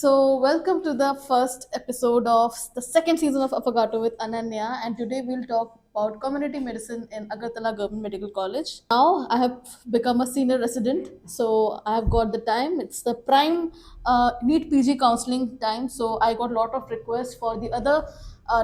Welcome to the first episode of the second season of Affogato with Ananya, and today we'll talk about community medicine in Agartala Government Medical College. Now, I have become a senior resident, so I have got the time. It's the prime NEET PG counseling time, so I got a lot of requests for the other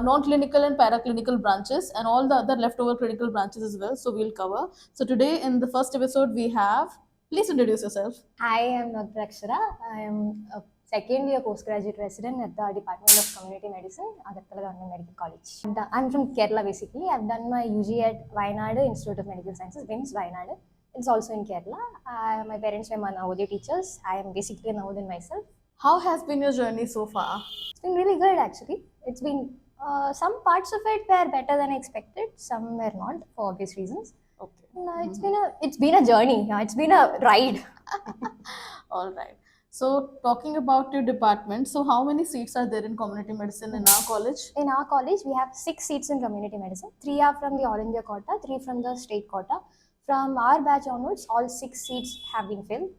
non-clinical and paraclinical branches and all the other leftover clinical branches as well. So we'll cover. So today, in the first episode, we have. Please introduce yourself. Hi, I'm Dr. Akshara. I am a second year postgraduate resident at the Department of Community Medicine, Agartala Government Medical College. I'm from Kerala basically. I've done my UG at Wayanad Institute of Medical Sciences, WIMS Wayanad. It's also in Kerala. My parents were Navodaya teachers. I am basically a Navodaya myself. How has been your journey so far? It's been really good actually. It's been some parts of it were better than I expected, some were not for obvious reasons. Okay. No, it's been a journey. Yeah, it's been a ride. All right. So, talking about your department, so how many seats are there in community medicine in our college? In our college, we have 6 seats in community medicine. 3 are from the All India quota, 3 from the state quota. From our batch onwards, all 6 seats have been filled.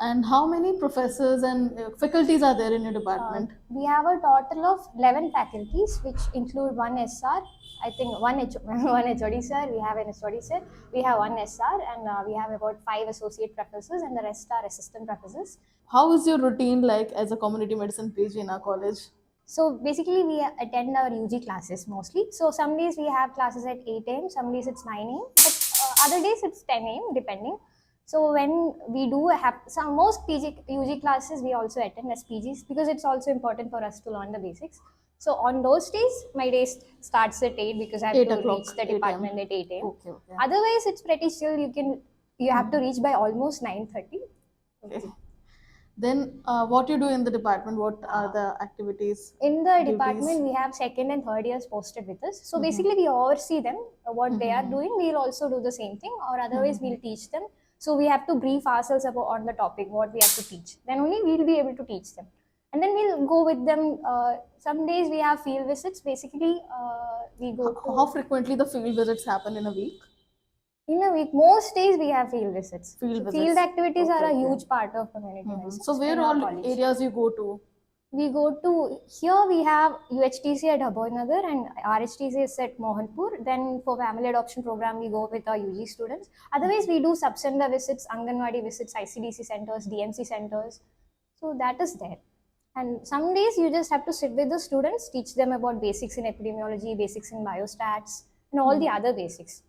And how many professors and faculties are there in your department? We have a total of 11 faculties, which include one SR, I think one HOD sir, we have an HOD sir, we have one SR, and we have about 5 associate professors, and the rest are assistant professors. How is your routine like as a community medicine PG in our college? So basically, we attend our UG classes mostly. So some days we have classes at 8 a.m., some days it's 9 a.m., but other days it's 10 a.m. depending. So when we do have some most PG UG classes, we also attend as PGs because it's also important for us to learn the basics. So on those days, my day starts at 8 because I have to reach the department at 8 a.m. Okay. Otherwise, it's pretty chill. You have to reach by almost 9:30. Okay. Then what you do in the department? What are the activities? In the duties? department, we have second and third years posted with us. So basically, we oversee them. What they are doing, we'll also do the same thing, or otherwise, we'll teach them. So we have to brief ourselves about on the topic what we have to teach. Then only we'll be able to teach them, and then we'll go with them. Some days we have field visits. Basically, we go. How frequently the field visits happen in a week? In a week, most days we have field visits. Field visits. Field activities are a huge part of community medicine. So where all areas you go to? We go to, here we have UHTC at Abhoynagar and RHTC is at Mohanpur. Then for family adoption program, we go with our UG students. Otherwise, we do sub-center visits, Anganwadi visits, ICDC centers, DMC centers. So that is there. And some days you just have to sit with the students, teach them about basics in epidemiology, basics in biostats, and all the other basics.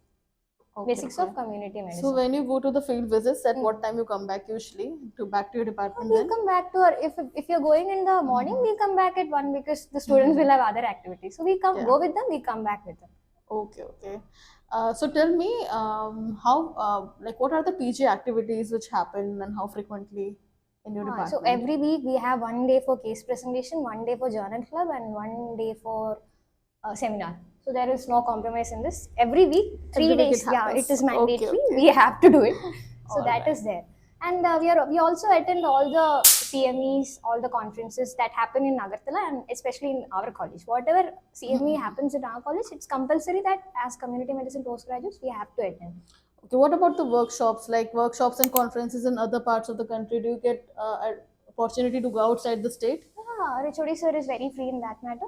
Basics of community medicine. So when you go to the field visits, at what time you come back usually back to your department? We come back to our, if you're going in the morning, we come back at 1 because the students will have other activities. So we go with them, we come back with them. Okay. So tell me how what are the PG activities which happen and how frequently in your department? So every week we have 1 day for case presentation, 1 day for journal club, and 1 day for seminar. So there is no compromise in this. Every week, 3 days. It is mandatory. We have to do it. So that is there. And we also attend all the CMEs, all the conferences that happen in Agartala and especially in our college. Whatever CME happens in our college, it's compulsory that as community medicine postgraduates, we have to attend. Okay, what about the workshops, like workshops and conferences in other parts of the country? Do you get opportunity to go outside the state? Yeah, HOD sir is very free in that matter.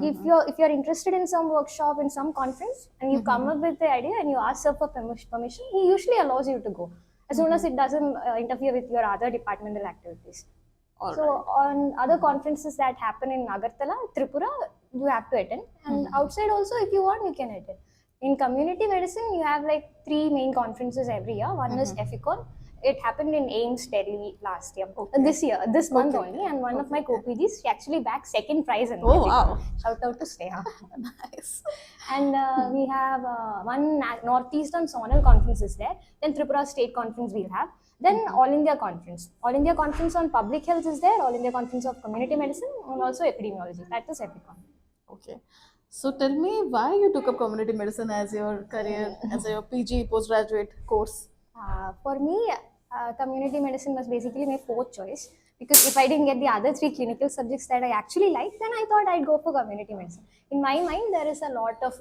If you're interested in some workshop, in some conference, and you come up with the idea and you ask sir for permission, he usually allows you to go as soon as it doesn't interfere with your other departmental activities. On other conferences that happen in Agartala, Tripura, you have to attend, and outside also, if you want, you can attend. In community medicine, you have like 3 main conferences every year. One is EFICON. It happened in AIIMS Delhi last year, this month only, and one of my co-PGs, she actually bagged 2nd prize in EFICON. Wow. Shout out to Sneha. Nice. And we have one Northeastern Zonal conference is there, then Tripura State Conference we'll have, then All India Conference. All India Conference on Public Health is there, All India Conference of Community Medicine, and also Epidemiology. That is EFICON. Okay. So tell me why you took up community medicine as your career, as your PG postgraduate course? For me, community medicine was basically my 4th choice because if I didn't get the other 3 clinical subjects that I actually liked, then I thought I'd go for community medicine. In my mind, there is a lot of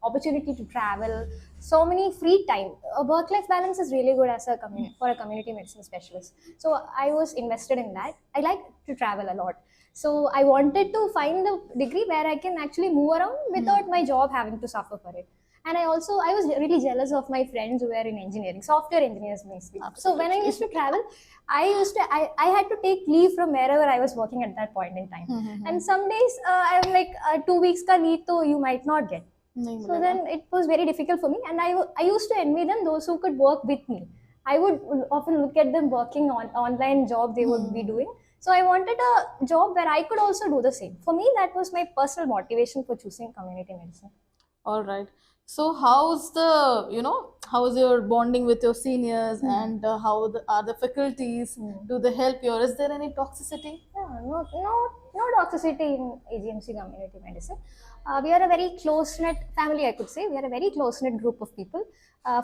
opportunity to travel, so many free time. Work-life balance is really good as a for a community medicine specialist. So I was invested in that. I like to travel a lot. So I wanted to find a degree where I can actually move around without my job having to suffer for it. And I was really jealous of my friends who were in engineering, software engineers basically. So when I used to travel, I had to take leave from wherever I was working at that point in time. And some days I'm like 2 weeks ka leave to you might not get. So then it was very difficult for me, and I used to envy them, those who could work with me. I would often look at them working on online job they would be doing. So I wanted a job where I could also do the same. For me, that was my personal motivation for choosing community medicine. All right. So how's how's your bonding with your seniors, and are the faculties? Do they help you, or is there any toxicity? No toxicity in AGMC community medicine. We are a very close knit family, I could say. We are a very close knit group of people.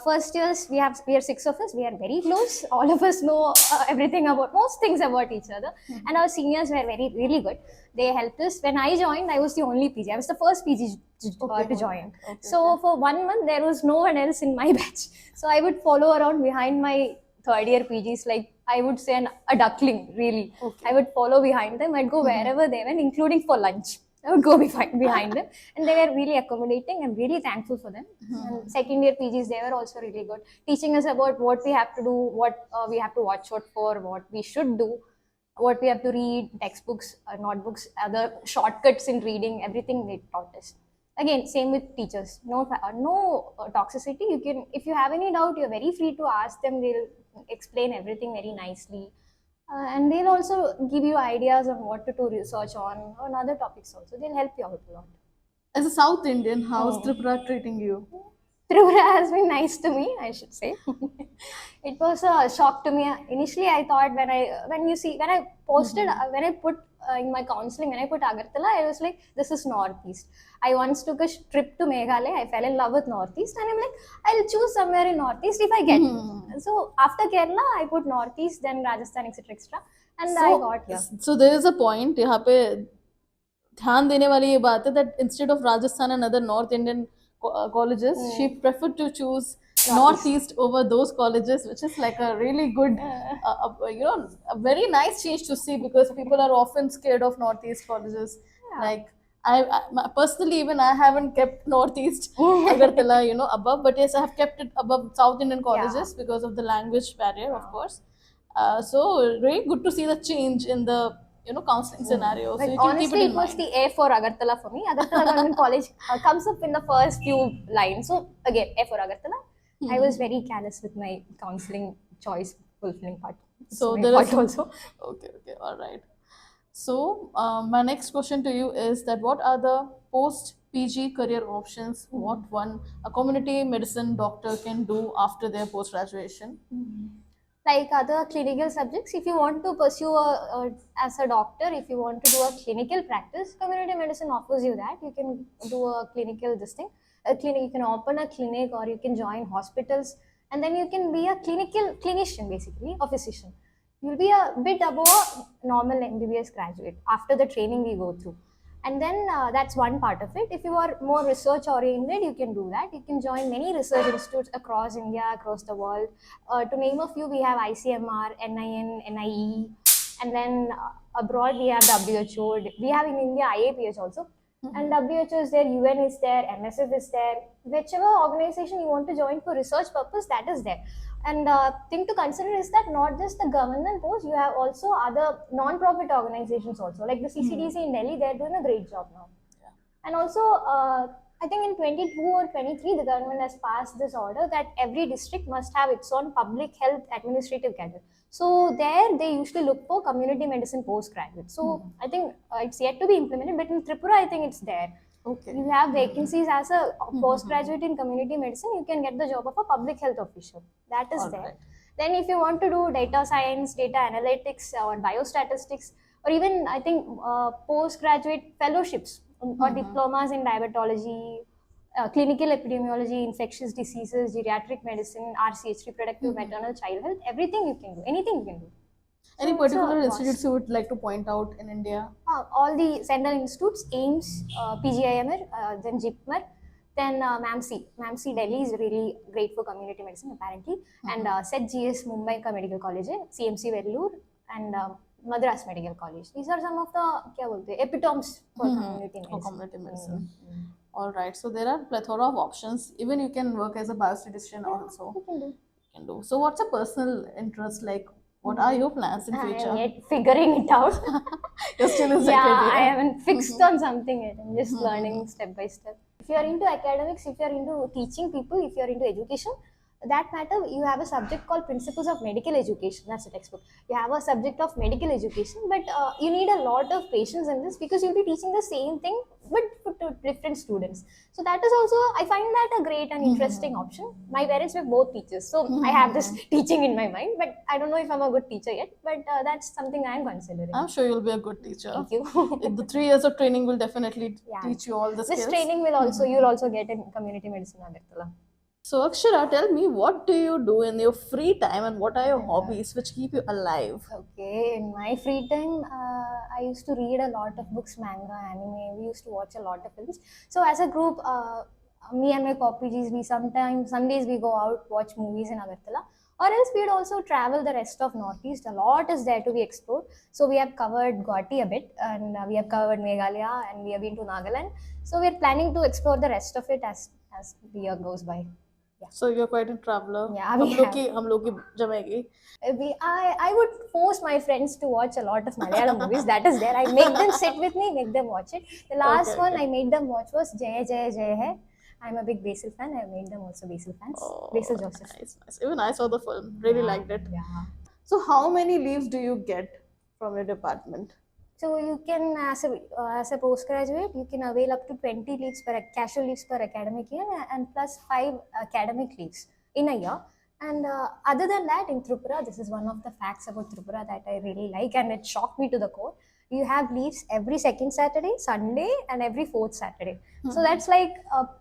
First years, we are 6 of us. We are very close. All of us know everything about most things about each other. And our seniors were really good. They helped us. When I joined, I was the only PG. I was the first PG to join. So for 1 month, there was no one else in my batch. So I would follow around behind my third year PGs, like I would say a duckling, really. I would follow behind them. I'd go wherever they went, including for lunch. I would go behind them, and they were really accommodating. I'm really thankful for them. And second year PGs, they were also really good, teaching us about what we have to do, what we have to watch out for, what we should do, what we have to read, textbooks, notebooks, other shortcuts in reading, everything they taught us. Again, same with teachers. No toxicity. You can, if you have any doubt, you're very free to ask them. They'll explain everything very nicely. And they'll also give you ideas on what to do research on other topics also. They'll help you out a lot. As a South Indian, how's Tripura treating you? Tripura has been nice to me, I should say. It was a shock to me. Initially, I thought when I posted, when I put in my counseling, when I put Agartala, I was like, this is Northeast. I once took a trip to Meghalaya. I fell in love with Northeast, and I'm like, I'll choose somewhere in Northeast if I get it. So after Kerala, I put Northeast, then Rajasthan, etc. And I got here. So there is a point यहाँ पे ध्यान देने वाली ये बात है that instead of Rajasthan and other North Indian colleges, she preferred to choose Northeast over those colleges, which is like a really good, a very nice change to see, because people are often scared of Northeast colleges. Like personally, even I haven't kept Northeast Agartala, above, but yes, I have kept it above South Indian colleges because of the language barrier, of course. So really good to see the change in the counseling scenario. So Like, you can honestly, keep it in it was mind. the A for Agartala for me. Agartala Government College comes up in the first few lines. So again, A for Agartala. I was very careless with my counseling choice fulfilling part. So my there fault is also. okay, all right. So my next question to you is that what are the post PG career options? What a community medicine doctor can do after their post graduation? Like other clinical subjects, if you want to pursue as a doctor, if you want to do a clinical practice, community medicine offers you that. You can do a clinical clinic. You can open a clinic, or you can join hospitals, and then you can be a clinician, basically a physician. You'll be a bit above a normal MBBS graduate after the training we go through. And then that's one part of it. If you are more research oriented, you can do that. You can join many research institutes across India, across the world. To name a few, we have ICMR, NIN, NIE, and then abroad we have WHO. We have in India IAPH also. And WHO is there, UN is there, MSF is there. Whichever organization you want to join for research purpose, that is there. And thing to consider is that not just the government post, you have also other non-profit organizations also, like the CCDC in Delhi. They're doing a great job now. And also, I think in 22 or 23, the government has passed this order that every district must have its own public health administrative cadre. So there, they usually look for community medicine postgraduates. So I think it's yet to be implemented, but in Tripura, I think it's there. Okay. You have vacancies as a postgraduate in community medicine, you can get the job of a public health official. That is there. Right. Then if you want to do data science, data analytics, or biostatistics, or even I think postgraduate fellowships or diplomas in diabetology, clinical epidemiology, infectious diseases, geriatric medicine, RCH, reproductive maternal child health, everything you can do, anything you can do. Any So it's a particular vast- institutes you would like to point out in India? all the central institutes, AIMS, PGIMR, then JIPMER, Then MAMC Delhi is really great for community medicine apparently. And SET Mumbai का medical college है, CMC Vellore and Madras Medical College. These are some of the क्या बोलते हैं epitomes for community For medicine. community medicine. All right. So there are plethora of options. Even you can work as a biostatistician also. You can do. You can do. So what's your personal interest like? What are your plans in I am future? yet figuring it out. You're still in second Yeah, year. I haven't fixed on something yet. I'm just learning step by step. If you are into academics, if you are into teaching people, if you are into education, that matter, you have a subject called Principles of Medical Education. That's a textbook. You have a subject of medical education, but you need a lot of patience in this because you'll be teaching the same thing but to different students. So that is also, I find that a great and interesting option. My parents were both teachers, so I have this teaching in my mind, but I don't know if I'm a good teacher yet, but that's something I'm considering. I'm sure you'll be a good teacher. Thank you. The 3 years of training will definitely Yeah. teach you all the skills. This training will also, you'll also get in community medicine, Agartala. So Akshara, tell me, what do you do in your free time and what are your hobbies which keep you alive? Okay, in my free time, I used to read a lot of books, manga, anime. We used to watch a lot of films. So as a group, me and my poppies, we sometimes, some days we go out, watch movies in Agartala. Or else we'd also travel the rest of Northeast. A lot is there to be explored. So we have covered Guwahati a bit, and we have covered Meghalaya, and we have been to Nagaland. So we're planning to explore the rest of it as the year goes by. Yeah. So you're quite a traveler. Yeah, हम लोग की जमेगी. I would force my friends to watch a lot of Malayalam movies. That is there. I make them sit with me, make them watch it. The last one I made them watch was Jai Jai Jai Hai. I'm a big Basil fan. I made them also Basil fans. Basil Joseph. Nice. Even I saw the film. Really liked it. Yeah. So how many leaves do you get from your department? So you can, as a postgraduate, you can avail up to 20 leaves per casual leaves per academic year and plus 5 academic leaves in a year. And other than that, in Tripura, this is one of the facts about Tripura that I really like and it shocked me to the core. You have leaves every second Saturday, Sunday, and every fourth Saturday. So that's like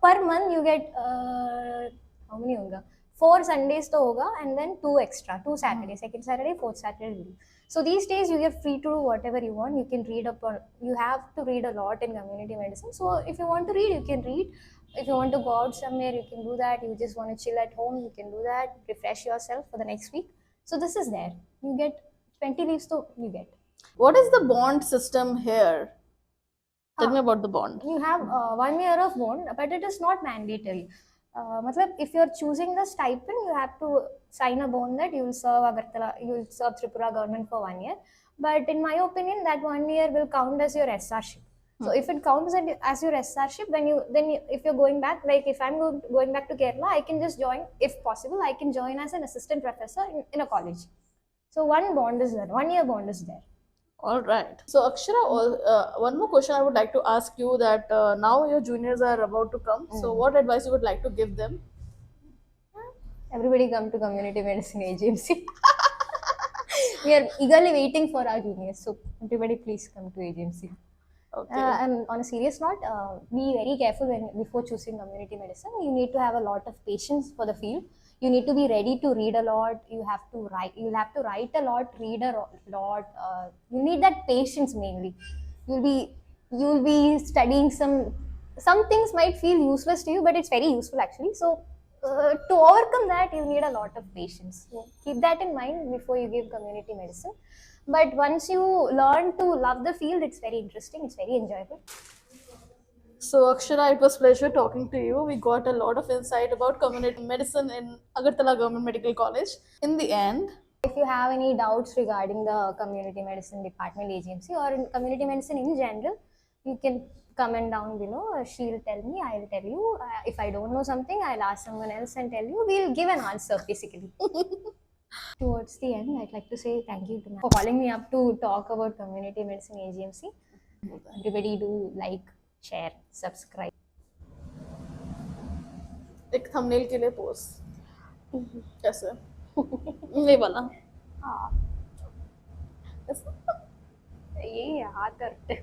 per month you get how many hoga? 4 Sundays to hoga and then 2 extra, 2 Saturdays, second Saturday, fourth Saturday leave. So these days you get free to do whatever you want. You can read up on, you have to read a lot in community medicine. So if you want to read, you can read. If you want to go out somewhere, you can do that. You just want to chill at home, you can do that. Refresh yourself for the next week. So this is there. You get 20 leaves to you get. What is the bond system here? Tell me about the bond. You have 1 year of bond, but it is not mandatory. If you're choosing the stipend, you have to sign a bond that you will serve Agartala, you will serve Tripura government for 1 year. But in my opinion, that 1 year will count as your SR-ship. So if it counts as your SR-ship, if you're going back, like if I'm going back to Kerala, I can just join, if possible, I can join as an assistant professor in a college. So 1 bond is there, 1 year bond is there. All right. So Akshara, one more question I would like to ask you that now your juniors are about to come. So what advice you would like to give them? Everybody come to community medicine AGMC. We are eagerly waiting for our juniors. So everybody please come to AGMC. Okay. And on a serious note, be very careful before choosing community medicine. You need to have a lot of patience for the field. You need to be ready to read a lot. You have to write. You'll have to write a lot, read a lot. You need that patience mainly. You'll be studying some things might feel useless to you, but it's very useful actually. So to overcome that, you need a lot of patience. So keep that in mind before you give community medicine. But once you learn to love the field, it's very interesting. It's very enjoyable. So Akshara, it was pleasure talking to you. We got a lot of insight about community medicine in Agartala Government Medical College. In the end, if you have any doubts regarding the community medicine department AGMC or in community medicine in general, you can comment down below. She'll tell me, I'll tell you. If I don't know something, I'll ask someone else and tell you. We'll give an answer basically. Towards the end, I'd like to say thank you to for calling me up to talk about community medicine AGMC. Everybody do like, share, subscribe. एक thumbnail के लिए pose. कैसे? ये वाला. हाँ. ये हाथ करते.